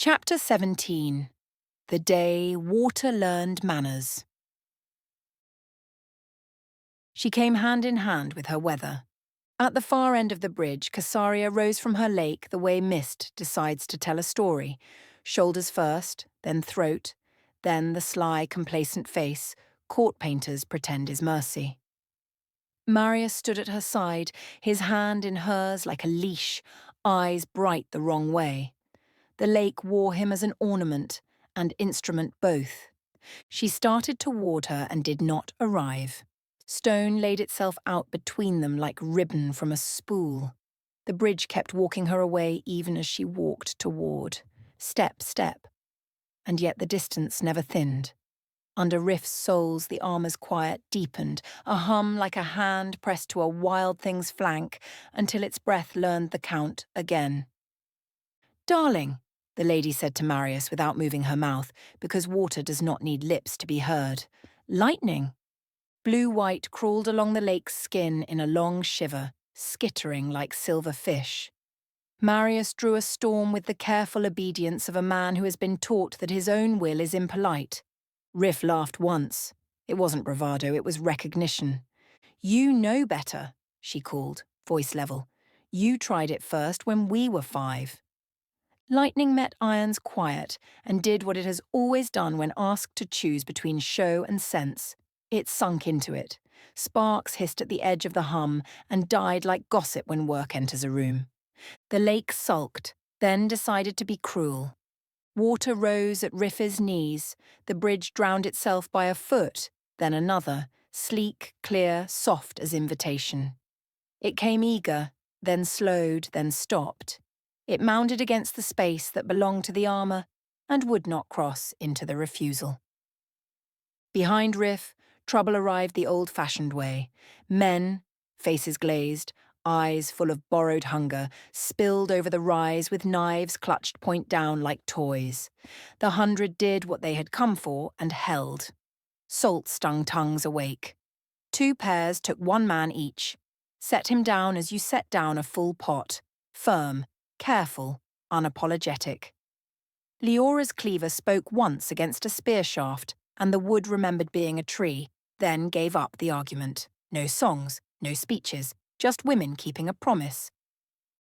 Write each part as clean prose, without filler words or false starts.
Chapter 17. The Day Water Learned Manners. She came hand in hand with her weather. At the far end of the bridge, Casaria rose from her lake the way mist decides to tell a story. Shoulders first, then throat, then the sly, complacent face court painters pretend is mercy. Marius stood at her side, his hand in hers like a leash, eyes bright the wrong way. The lake wore him as an ornament and instrument both. She started toward her and did not arrive. Stone laid itself out between them like ribbon from a spool. The bridge kept walking her away even as she walked toward. Step, step. And yet the distance never thinned. Under Riff's soles the armor's quiet deepened, a hum like a hand pressed to a wild thing's flank until its breath learned the count again. "Darling," the lady said to Marius without moving her mouth, because water does not need lips to be heard. "Lightning." Blue-white crawled along the lake's skin in a long shiver, skittering like silver fish. Marius drew a storm with the careful obedience of a man who has been taught that his own will is impolite. Riff laughed once. It wasn't bravado, it was recognition. "You know better," she called, voice level. "You tried it first when we were 5. Lightning met Iron's quiet and did what it has always done when asked to choose between show and sense. It sunk into it. Sparks hissed at the edge of the hum and died like gossip when work enters a room. The lake sulked, then decided to be cruel. Water rose at Riff's knees. The bridge drowned itself by a foot, then another, sleek, clear, soft as invitation. It came eager, then slowed, then stopped. It mounted against the space that belonged to the armor and would not cross into the refusal. Behind Riff, trouble arrived the old-fashioned way. Men, faces glazed, eyes full of borrowed hunger, spilled over the rise with knives clutched point down like toys. The 100 did what they had come for and held. Salt stung tongues awake. 2 pairs took 1 man each. Set him down as you set down a full pot, firm, careful, unapologetic. Leora's cleaver spoke once against a spear shaft, and the wood remembered being a tree, then gave up the argument. No songs, no speeches, just women keeping a promise.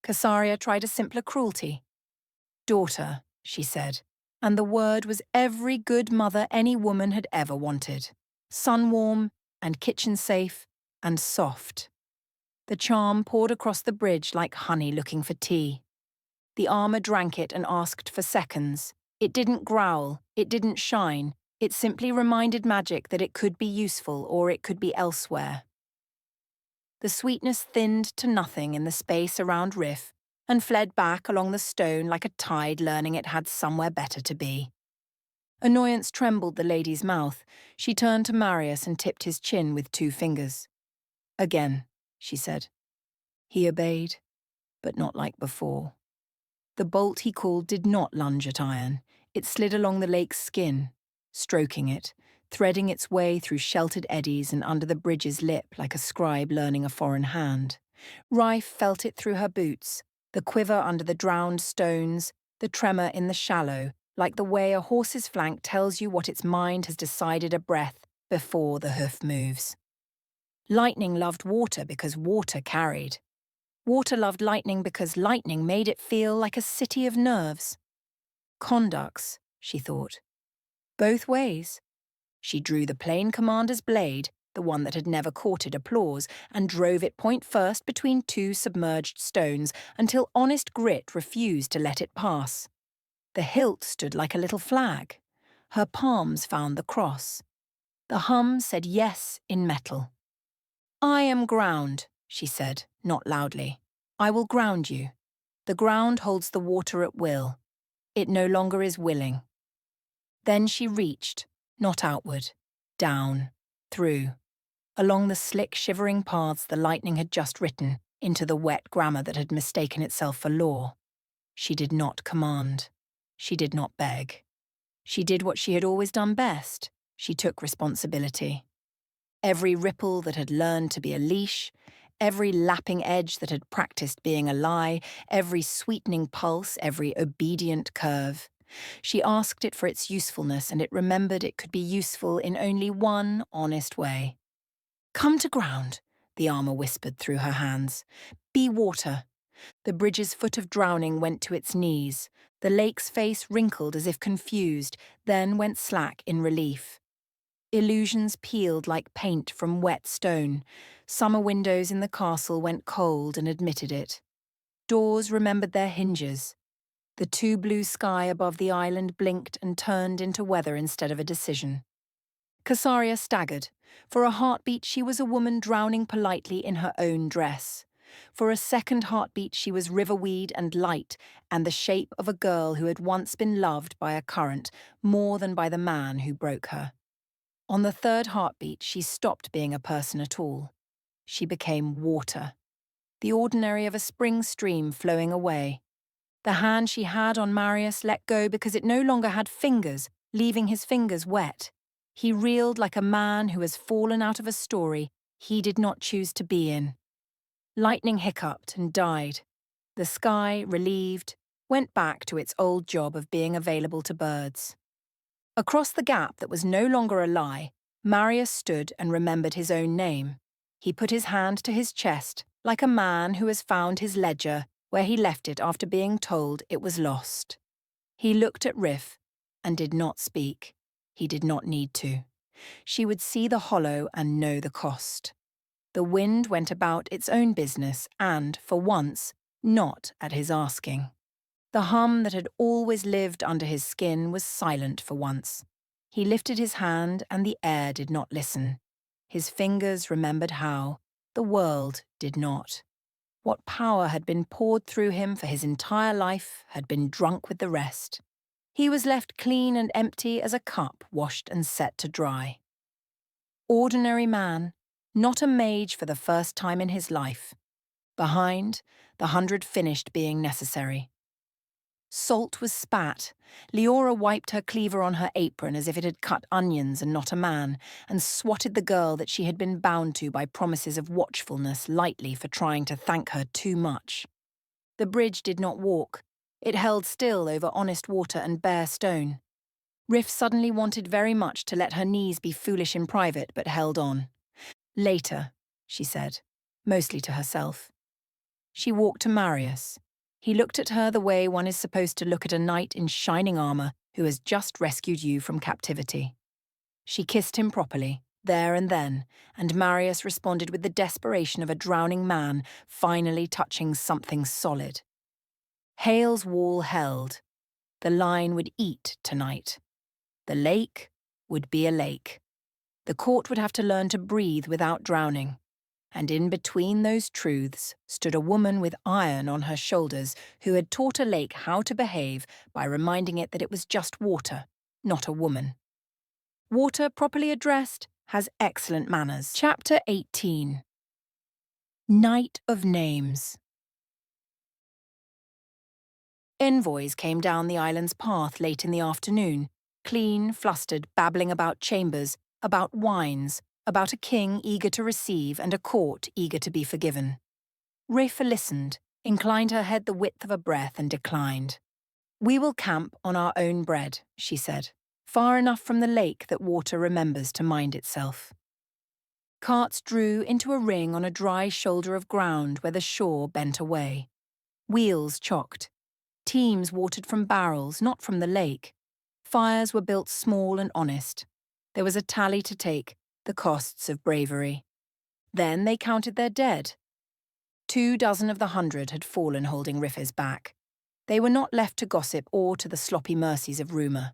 Casaria tried a simpler cruelty. "Daughter," she said, and the word was every good mother any woman had ever wanted. Sun-warm, and kitchen-safe, and soft. The charm poured across the bridge like honey looking for tea. The armor drank it and asked for seconds. It didn't growl, it didn't shine. It simply reminded magic that it could be useful or it could be elsewhere. The sweetness thinned to nothing in the space around Riff and fled back along the stone like a tide learning it had somewhere better to be. Annoyance trembled the lady's mouth. She turned to Marius and tipped his chin with 2 fingers. "Again," she said. He obeyed, but not like before. The bolt he called did not lunge at Iron. It slid along the lake's skin, stroking it, threading its way through sheltered eddies and under the bridge's lip like a scribe learning a foreign hand. Rife felt it through her boots, the quiver under the drowned stones, the tremor in the shallow, like the way a horse's flank tells you what its mind has decided a breath before the hoof moves. Lightning loved water because water carried. Water loved lightning because lightning made it feel like a city of nerves. Conducts, she thought. Both ways. She drew the plain commander's blade, the one that had never courted applause, and drove it point first between 2 submerged stones until honest grit refused to let it pass. The hilt stood like a little flag. Her palms found the cross. The hum said yes in metal. "I am ground," she said, not loudly. "I will ground you. The ground holds the water at will. It no longer is willing." Then she reached, not outward, down, through, along the slick, shivering paths the lightning had just written, into the wet grammar that had mistaken itself for law. She did not command. She did not beg. She did what she had always done best. She took responsibility. Every ripple that had learned to be a leash, every lapping edge that had practiced being a lie, every sweetening pulse, every obedient curve. She asked it for its usefulness, and it remembered it could be useful in only one honest way. "Come to ground," the armor whispered through her hands. "Be water." The bridge's foot of drowning went to its knees. The lake's face wrinkled as if confused, then went slack in relief. Illusions peeled like paint from wet stone. Summer windows in the castle went cold and admitted it. Doors remembered their hinges. The too blue sky above the island blinked and turned into weather instead of a decision. Casaria staggered. For a heartbeat, she was a woman drowning politely in her own dress. For a second heartbeat, she was riverweed and light, and the shape of a girl who had once been loved by a current more than by the man who broke her. On the third heartbeat, she stopped being a person at all. She became water, the ordinary of a spring stream flowing away. The hand she had on Marius let go because it no longer had fingers, leaving his fingers wet. He reeled like a man who has fallen out of a story he did not choose to be in. Lightning hiccuped and died. The sky, relieved, went back to its old job of being available to birds. Across the gap that was no longer a lie, Marius stood and remembered his own name. He put his hand to his chest, like a man who has found his ledger where he left it after being told it was lost. He looked at Rif and did not speak. He did not need to. She would see the hollow and know the cost. The wind went about its own business and, for once, not at his asking. The hum that had always lived under his skin was silent for once. He lifted his hand and the air did not listen. His fingers remembered how. The world did not. What power had been poured through him for his entire life had been drunk with the rest. He was left clean and empty as a cup washed and set to dry. Ordinary man, not a mage for the first time in his life. Behind, the 100 finished being necessary. Salt was spat. Leora wiped her cleaver on her apron as if it had cut onions and not a man, and swatted the girl that she had been bound to by promises of watchfulness lightly for trying to thank her too much. The bridge did not walk. It held still over honest water and bare stone. Rif suddenly wanted very much to let her knees be foolish in private, but held on. "Later," she said, mostly to herself. She walked to Marius. He looked at her the way one is supposed to look at a knight in shining armor who has just rescued you from captivity. She kissed him properly, there and then, and Marius responded with the desperation of a drowning man finally touching something solid. Hale's wall held. The line would eat tonight. The lake would be a lake. The court would have to learn to breathe without drowning. And in between those truths stood a woman with iron on her shoulders who had taught a lake how to behave by reminding it that it was just water, not a woman. Water properly addressed has excellent manners. Chapter 18. Night of Names. Envoys came down the island's path late in the afternoon, clean, flustered, babbling about chambers, about wines, about a king eager to receive and a court eager to be forgiven. Rafa listened, inclined her head the width of a breath and declined. "We will camp on our own bread," she said, "far enough from the lake that water remembers to mind itself." Carts drew into a ring on a dry shoulder of ground where the shore bent away. Wheels chocked. Teams watered from barrels, not from the lake. Fires were built small and honest. There was a tally to take, the costs of bravery. Then they counted their dead. 24 of the 100 had fallen holding Riffa's back. They were not left to gossip or to the sloppy mercies of rumour.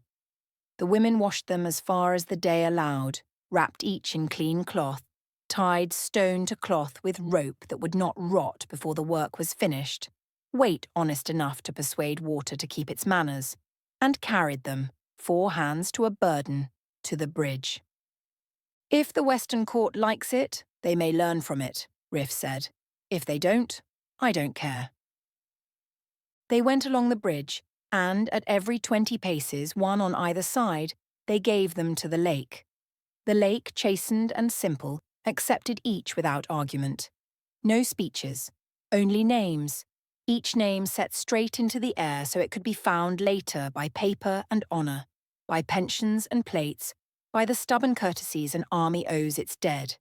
The women washed them as far as the day allowed, wrapped each in clean cloth, tied stone to cloth with rope that would not rot before the work was finished, weight honest enough to persuade water to keep its manners, and carried them, 4 hands to a burden, to the bridge. "If the Western Court likes it, they may learn from it," Riff said. "If they don't, I don't care." They went along the bridge, and at every 20 paces, one on either side, they gave them to the lake. The lake, chastened and simple, accepted each without argument. No speeches, only names. each name set straight into the air so it could be found later by paper and honour, by pensions and plates, by the stubborn courtesies an army owes its dead.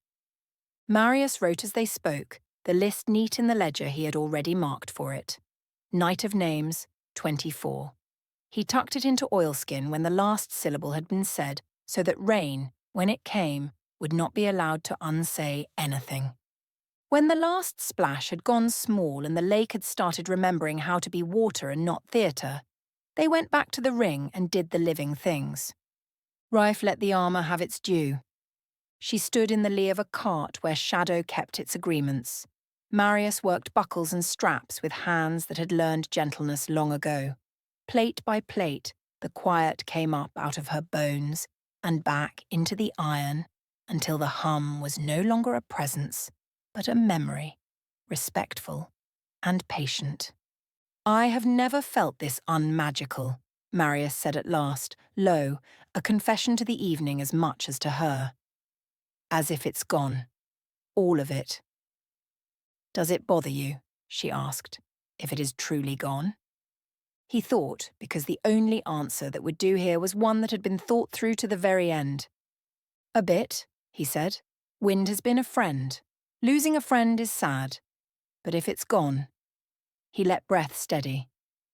Marius wrote as they spoke, the list neat in the ledger he had already marked for it. Knight of Names, 24. He tucked it into oilskin when the last syllable had been said, so that rain, when it came, would not be allowed to unsay anything. When the last splash had gone small and the lake had started remembering how to be water and not theatre, they went back to the ring and did the living things. Rife let the armour have its due. She stood in the lee of a cart where shadow kept its agreements. Marius worked buckles and straps with hands that had learned gentleness long ago. Plate by plate, the quiet came up out of her bones and back into the iron until the hum was no longer a presence, but a memory, respectful and patient. I have never felt this unmagical, Marius said at last, low, a confession to the evening as much as to her. As if it's gone. All of it. Does it bother you, she asked, if it is truly gone? He thought, because the only answer that would do here was one that had been thought through to the very end. A bit, he said. Wind has been a friend. Losing a friend is sad. But if it's gone... He let breath steady.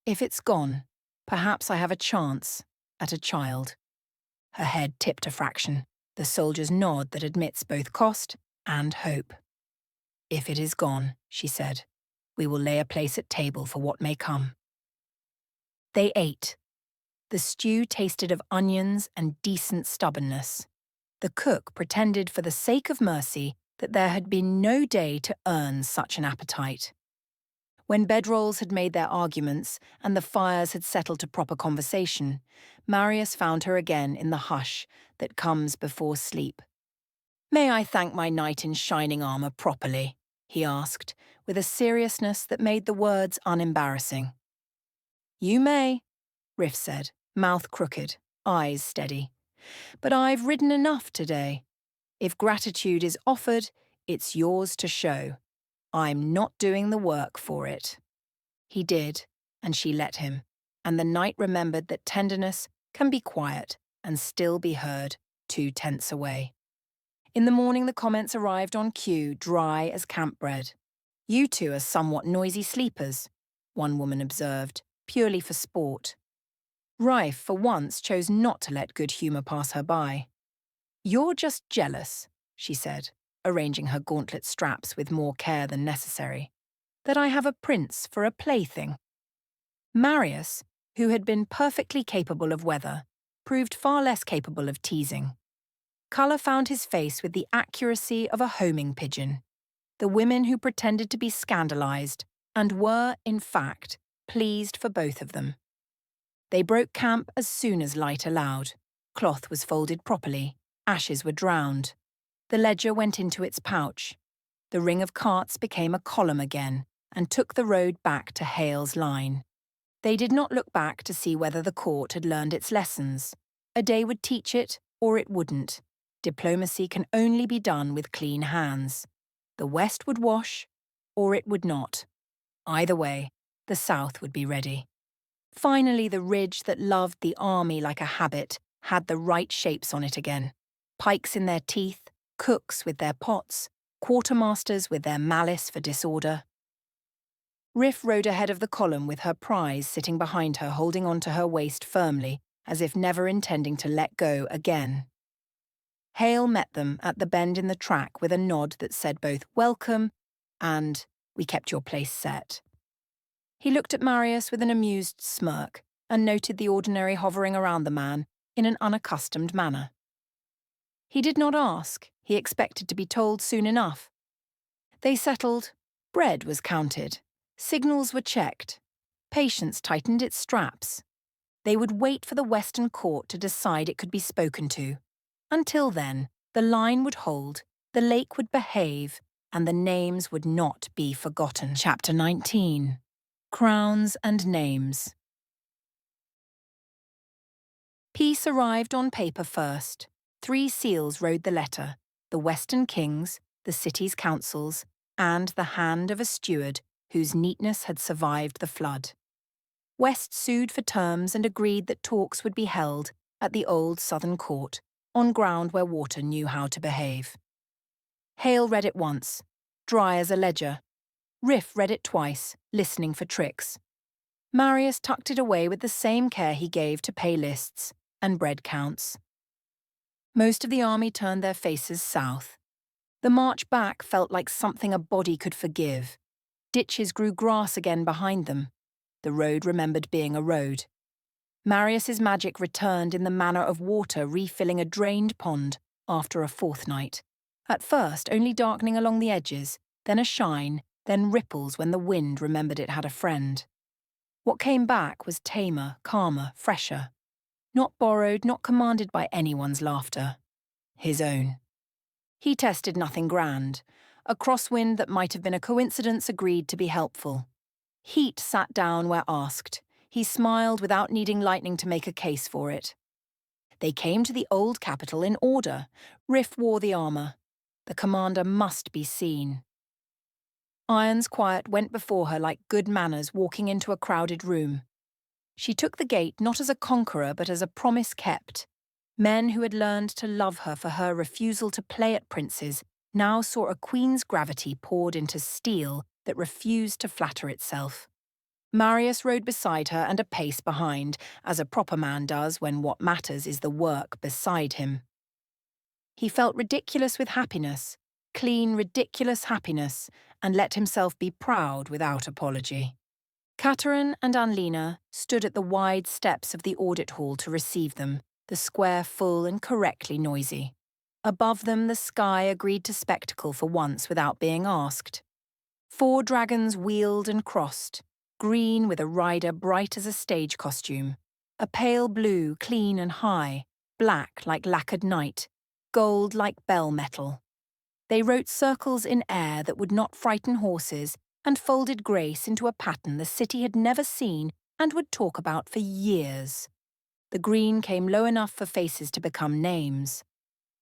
If it's gone, perhaps I have a chance at a child. Her head tipped a fraction, the soldier's nod that admits both cost and hope. If it is gone, she said, we will lay a place at table for what may come. They ate. The stew tasted of onions and decent stubbornness. The cook pretended for the sake of mercy that there had been no day to earn such an appetite. When bedrolls had made their arguments and the fires had settled to proper conversation, Marius found her again in the hush that comes before sleep. "May I thank my knight in shining armour properly?" he asked, with a seriousness that made the words unembarrassing. "You may," Riff said, mouth crooked, eyes steady. "But I've ridden enough today. If gratitude is offered, it's yours to show. I'm not doing the work for it." He did, and she let him, and the knight remembered that tenderness can be quiet and still be heard 2 tenths away. In the morning the comments arrived on cue, dry as camp bread. "You two are somewhat noisy sleepers," one woman observed, purely for sport. Rife, for once, chose not to let good humour pass her by. "You're just jealous," she said, arranging her gauntlet straps with more care than necessary, "that I have a prince for a plaything." Marius, who had been perfectly capable of weather, proved far less capable of teasing. Colour found his face with the accuracy of a homing pigeon. The women who pretended to be scandalised and were, in fact, pleased for both of them. They broke camp as soon as light allowed. Cloth was folded properly, ashes were drowned. The ledger went into its pouch. The ring of carts became a column again and took the road back to Hale's line. They did not look back to see whether the court had learned its lessons. A day would teach it, or it wouldn't. Diplomacy can only be done with clean hands. The West would wash, or it would not. Either way, the South would be ready. Finally, the ridge that loved the army like a habit had the right shapes on it again. Pikes in their teeth, cooks with their pots, quartermasters with their malice for disorder. Riff rode ahead of the column with her prize sitting behind her, holding on to her waist firmly, as if never intending to let go again. Hale met them at the bend in the track with a nod that said both welcome and we kept your place set. He looked at Marius with an amused smirk and noted the ordinary hovering around the man in an unaccustomed manner. He did not ask, he expected to be told soon enough. They settled, bread was counted, signals were checked, patience tightened its straps. They would wait for the Western Court to decide it could be spoken to. Until then, the line would hold, the lake would behave, and the names would not be forgotten. Chapter 19. Crowns and Names. Peace arrived on paper first. 3 seals rode the letter, the Western kings, the city's councils, and the hand of a steward whose neatness had survived the flood. West sued for terms and agreed that talks would be held at the old Southern Court, on ground where water knew how to behave. Hale read it once, dry as a ledger. Riff read it twice, listening for tricks. Marius tucked it away with the same care he gave to pay lists and bread counts. Most of the army turned their faces south. The march back felt like something a body could forgive. Ditches grew grass again behind them. The road remembered being a road. Marius's magic returned in the manner of water refilling a drained pond after a fourth night. At first only darkening along the edges, then a shine, then ripples when the wind remembered it had a friend. What came back was tamer, calmer, fresher. Not borrowed, not commanded by anyone's laughter. His own. He tested nothing grand. A crosswind that might have been a coincidence agreed to be helpful. Heat sat down where asked. He smiled without needing lightning to make a case for it. They came to the old capital in order. Riff wore the armour. The commander must be seen. Iron's quiet went before her like good manners walking into a crowded room. She took the gate not as a conqueror but as a promise kept. Men who had learned to love her for her refusal to play at princes now saw a queen's gravity poured into steel that refused to flatter itself. Marius rode beside her and a pace behind, as a proper man does when what matters is the work beside him. He felt ridiculous with happiness, clean, ridiculous happiness, and let himself be proud without apology. Katerin and Annlena stood at the wide steps of the audit hall to receive them, the square full and correctly noisy. Above them the sky agreed to spectacle for once without being asked. 4 dragons wheeled and crossed, green with a rider bright as a stage costume, a pale blue clean and high, black like lacquered night, gold like bell metal. They wrote circles in air that would not frighten horses and folded grace into a pattern the city had never seen and would talk about for years. The green came low enough for faces to become names.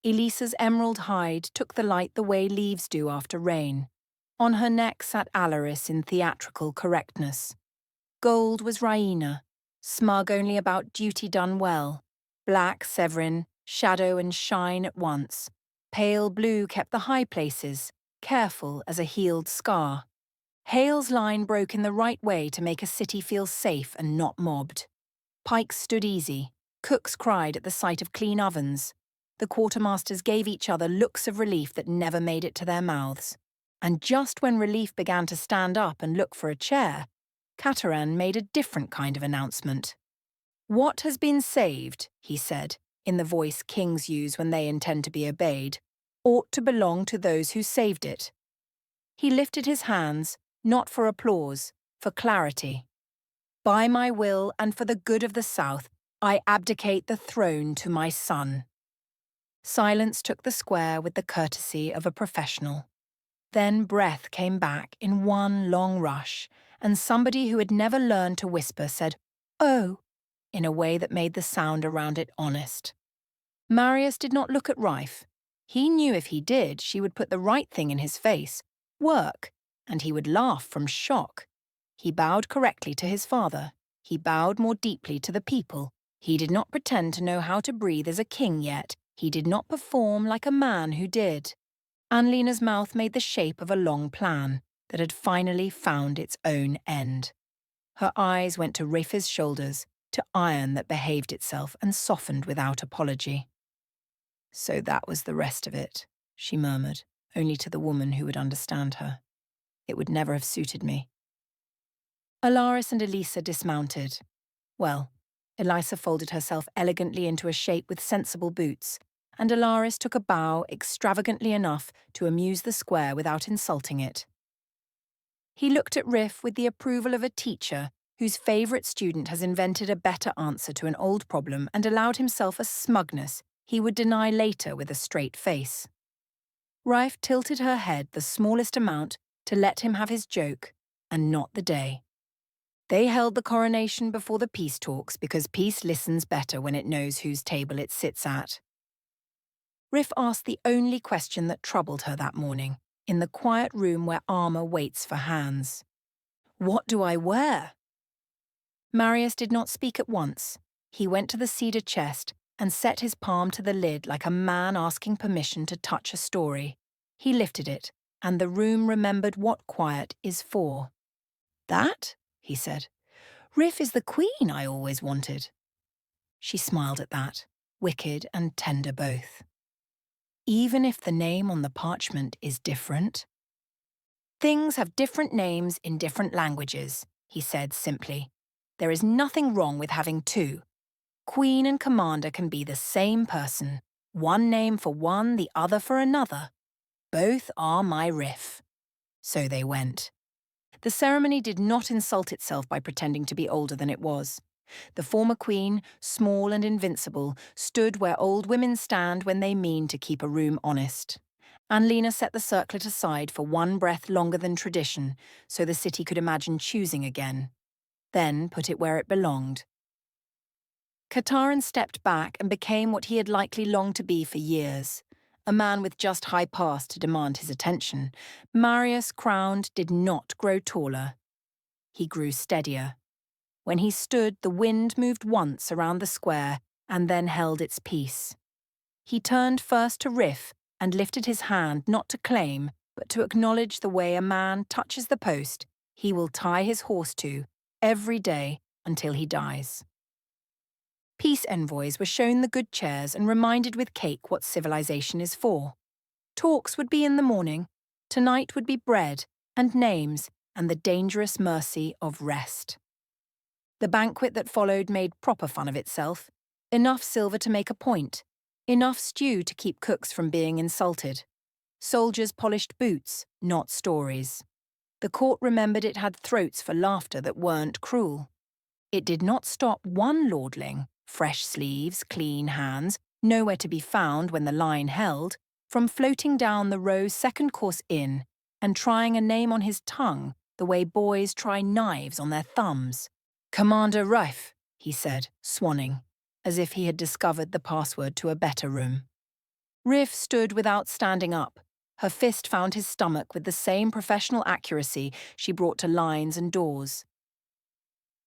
Elisa's emerald hide took the light the way leaves do after rain. On her neck sat Alaris in theatrical correctness. Gold was Raina, smug only about duty done well. Black Severin, shadow and shine at once. Pale blue kept the high places, careful as a healed scar. Hale's line broke in the right way to make a city feel safe and not mobbed. Pikes stood easy. Cooks cried at the sight of clean ovens. The quartermasters gave each other looks of relief that never made it to their mouths. And just when relief began to stand up and look for a chair, Katerin made a different kind of announcement. "What has been saved," he said, in the voice kings use when they intend to be obeyed, "ought to belong to those who saved it." He lifted his hands, not for applause, for clarity. "By my will and for the good of the South, I abdicate the throne to my son." Silence took the square with the courtesy of a professional. Then breath came back in one long rush, and somebody who had never learned to whisper said, "Oh," in a way that made the sound around it honest. Marius did not look at Rife. He knew if he did, she would put the right thing in his face, work, and he would laugh from shock. He bowed correctly to his father. He bowed more deeply to the people. He did not pretend to know how to breathe as a king yet. He did not perform like a man who did. Annlena's mouth made the shape of a long plan that had finally found its own end. Her eyes went to Rife's shoulders, to iron that behaved itself and softened without apology. "So that was the rest of it," she murmured, only to the woman who would understand her. "It would never have suited me." Alaris and Elisa dismounted. Well, Elisa folded herself elegantly into a shape with sensible boots, and Alaris took a bow extravagantly enough to amuse the square without insulting it. He looked at Riff with the approval of a teacher whose favourite student has invented a better answer to an old problem and allowed himself a smugness he would deny later with a straight face. Rife tilted her head the smallest amount to let him have his joke, and not the day. They held the coronation before the peace talks because peace listens better when it knows whose table it sits at. Riff asked the only question that troubled her that morning, in the quiet room where armour waits for hands. What do I wear? Marius did not speak at once. He went to the cedar chest and set his palm to the lid like a man asking permission to touch a story. He lifted it, and the room remembered what quiet is for. That? He said. Rif is the queen I always wanted. She smiled at that, wicked and tender both. Even if the name on the parchment is different? Things have different names in different languages, he said simply. There is nothing wrong with having two. Queen and commander can be the same person. One name for one, the other for another. Both are my Rif. So they went. The ceremony did not insult itself by pretending to be older than it was. The former queen, small and invincible, stood where old women stand when they mean to keep a room honest. Annlena set the circlet aside for one breath longer than tradition, so the city could imagine choosing again. Then put it where it belonged. Katarin stepped back and became what he had likely longed to be for years. A man with just high past to demand his attention. Marius, crowned, did not grow taller. He grew steadier. When he stood, the wind moved once around the square and then held its peace. He turned first to Rif and lifted his hand not to claim, but to acknowledge the way a man touches the post he will tie his horse to every day until he dies. Peace envoys were shown the good chairs and reminded with cake what civilization is for. Talks would be in the morning, tonight would be bread and names and the dangerous mercy of rest. The banquet that followed made proper fun of itself. Enough silver to make a point, enough stew to keep cooks from being insulted. Soldiers polished boots, not stories. The court remembered it had throats for laughter that weren't cruel. It did not stop one lordling, fresh sleeves, clean hands, nowhere to be found when the line held, from floating down the row's second course in and trying a name on his tongue the way boys try knives on their thumbs. Commander Rife, he said, swanning, as if he had discovered the password to a better room. Rif stood without standing up. Her fist found his stomach with the same professional accuracy she brought to lines and doors.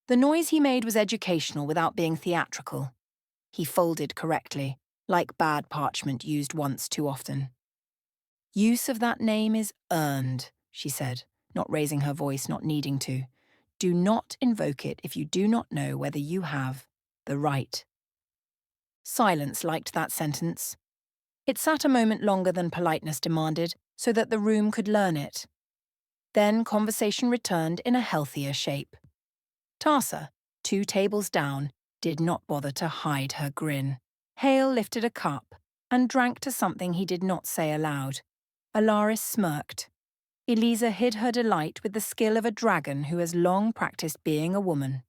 The noise he made was educational without being theatrical. He folded correctly, like bad parchment used once too often. Use of that name is earned, she said, not raising her voice, not needing to. Do not invoke it if you do not know whether you have the right. Silence liked that sentence. It sat a moment longer than politeness demanded, so that the room could learn it. Then conversation returned in a healthier shape. Tarsa, 2 tables down, did not bother to hide her grin. Hale lifted a cup and drank to something he did not say aloud. Alaris smirked. Elisa hid her delight with the skill of a dragon who has long practiced being a woman.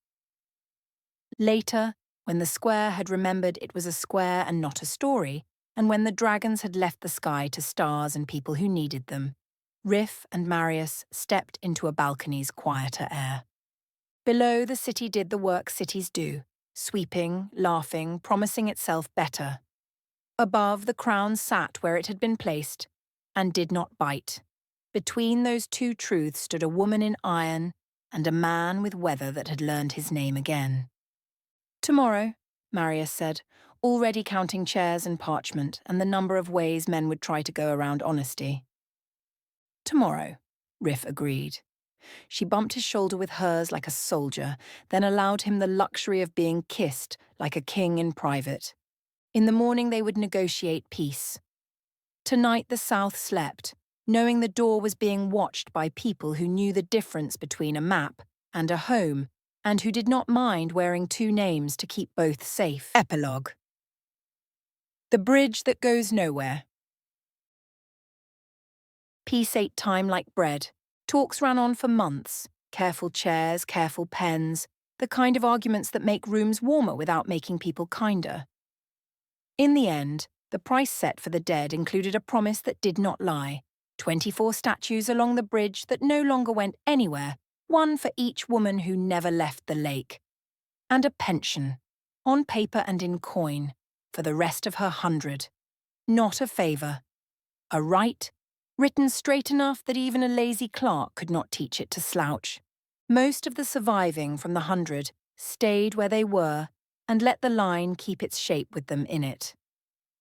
Later, when the square had remembered it was a square and not a story, and when the dragons had left the sky to stars and people who needed them, Rif and Marius stepped into a balcony's quieter air. Below, the city did the work cities do, sweeping, laughing, promising itself better. Above, the crown sat where it had been placed, and did not bite. Between those two truths stood a woman in iron and a man with weather that had learned his name again. Tomorrow, Marius said, already counting chairs and parchment and the number of ways men would try to go around honesty. Tomorrow, Rif agreed. She bumped his shoulder with hers like a soldier, then allowed him the luxury of being kissed like a king in private. In the morning they would negotiate peace. Tonight the South slept, knowing the door was being watched by people who knew the difference between a map and a home, and who did not mind wearing 2 names to keep both safe. Epilogue. The bridge that goes nowhere. Peace ate time like bread. Talks ran on for months. Careful chairs, careful pens, the kind of arguments that make rooms warmer without making people kinder. In the end, the price set for the dead included a promise that did not lie. 24 statues along the bridge that no longer went anywhere, one for each woman who never left the lake. And a pension, on paper and in coin, for the rest of her 100. Not a favour. A right, written straight enough that even a lazy clerk could not teach it to slouch. Most of the surviving from the 100 stayed where they were and let the line keep its shape with them in it.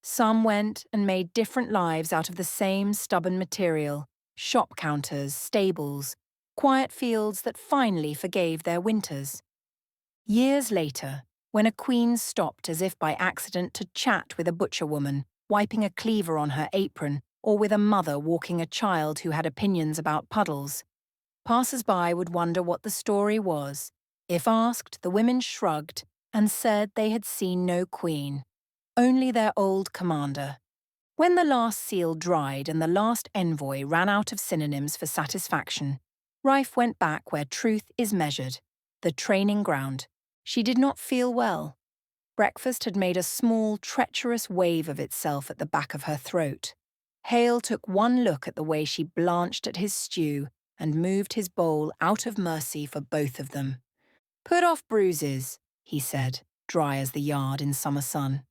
Some went and made different lives out of the same stubborn material: shop counters, stables, quiet fields that finally forgave their winters. Years later, when a queen stopped as if by accident to chat with a butcher woman, wiping a cleaver on her apron, or with a mother walking a child who had opinions about puddles, passers-by would wonder what the story was. If asked, the women shrugged and said they had seen no queen, only their old commander. When the last seal dried and the last envoy ran out of synonyms for satisfaction, Rife went back where truth is measured, the training ground. She did not feel well. Breakfast had made a small, treacherous wave of itself at the back of her throat. Hale took one look at the way she blanched at his stew and moved his bowl out of mercy for both of them. "Put off bruises," he said, dry as the yard in summer sun.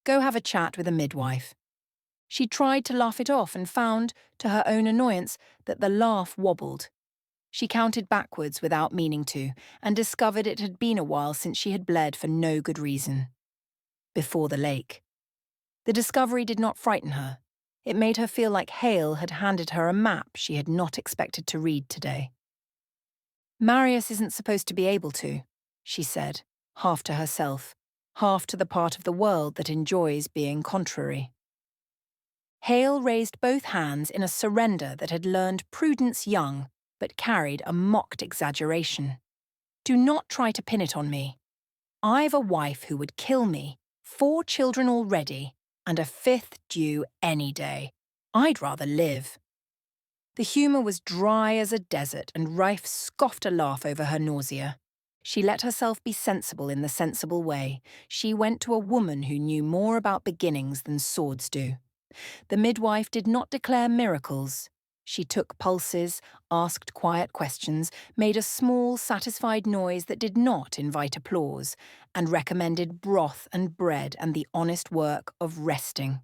"Go have a chat with a midwife." She tried to laugh it off and found, to her own annoyance, that the laugh wobbled. She counted backwards without meaning to, and discovered it had been a while since she had bled for no good reason. Before the lake. The discovery did not frighten her. It made her feel like Hale had handed her a map she had not expected to read today. "Marius isn't supposed to be able to," she said, half to herself, half to the part of the world that enjoys being contrary. Hale raised both hands in a surrender that had learned prudence young, but carried a mocked exaggeration. "Do not try to pin it on me. I've a wife who would kill me, 4 children already, and a 5th due any day. I'd rather live." The humour was dry as a desert, and Rife scoffed a laugh over her nausea. She let herself be sensible in the sensible way. She went to a woman who knew more about beginnings than swords do. The midwife did not declare miracles. She took pulses, asked quiet questions, made a small, satisfied noise that did not invite applause, and recommended broth and bread and the honest work of resting.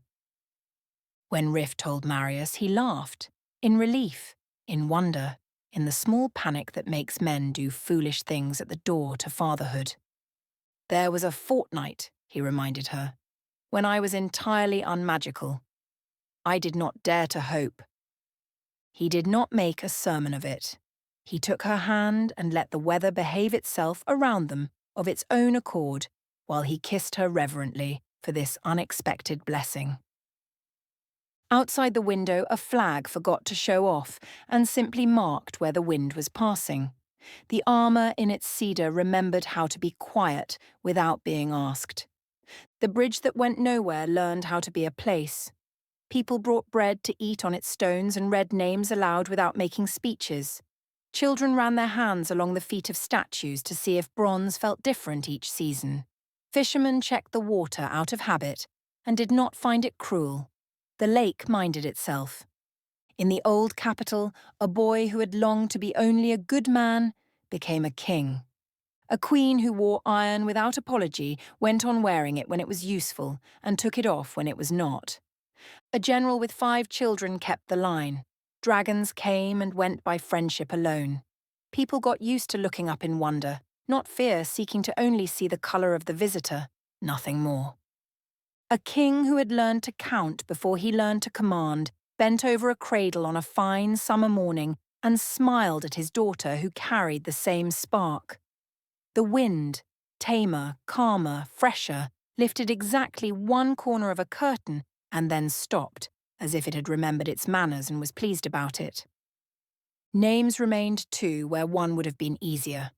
When Riff told Marius, he laughed, in relief, in wonder, in the small panic that makes men do foolish things at the door to fatherhood. "There was a fortnight," he reminded her, "when I was entirely unmagical. I did not dare to hope." He did not make a sermon of it. He took her hand and let the weather behave itself around them of its own accord, while he kissed her reverently for this unexpected blessing. Outside the window, a flag forgot to show off and simply marked where the wind was passing. The armour in its cedar remembered how to be quiet without being asked. The bridge that went nowhere learned how to be a place. People brought bread to eat on its stones and read names aloud without making speeches. Children ran their hands along the feet of statues to see if bronze felt different each season. Fishermen checked the water out of habit and did not find it cruel. The lake minded itself. In the old capital, a boy who had longed to be only a good man became a king. A queen who wore iron without apology went on wearing it when it was useful and took it off when it was not. A general with 5 children kept the line. Dragons came and went by friendship alone. People got used to looking up in wonder, not fear, seeking to only see the colour of the visitor, nothing more. A king who had learned to count before he learned to command bent over a cradle on a fine summer morning and smiled at his daughter who carried the same spark. The wind, tamer, calmer, fresher, lifted exactly one corner of a curtain and then stopped, as if it had remembered its manners and was pleased about it. Names remained too where one would have been easier.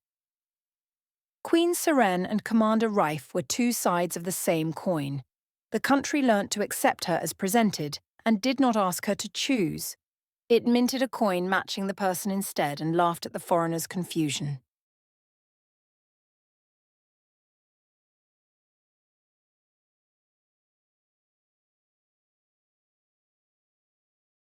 Queen Seren and Commander Rife were 2 sides of the same coin. The country learnt to accept her as presented and did not ask her to choose. It minted a coin matching the person instead and laughed at the foreigner's confusion.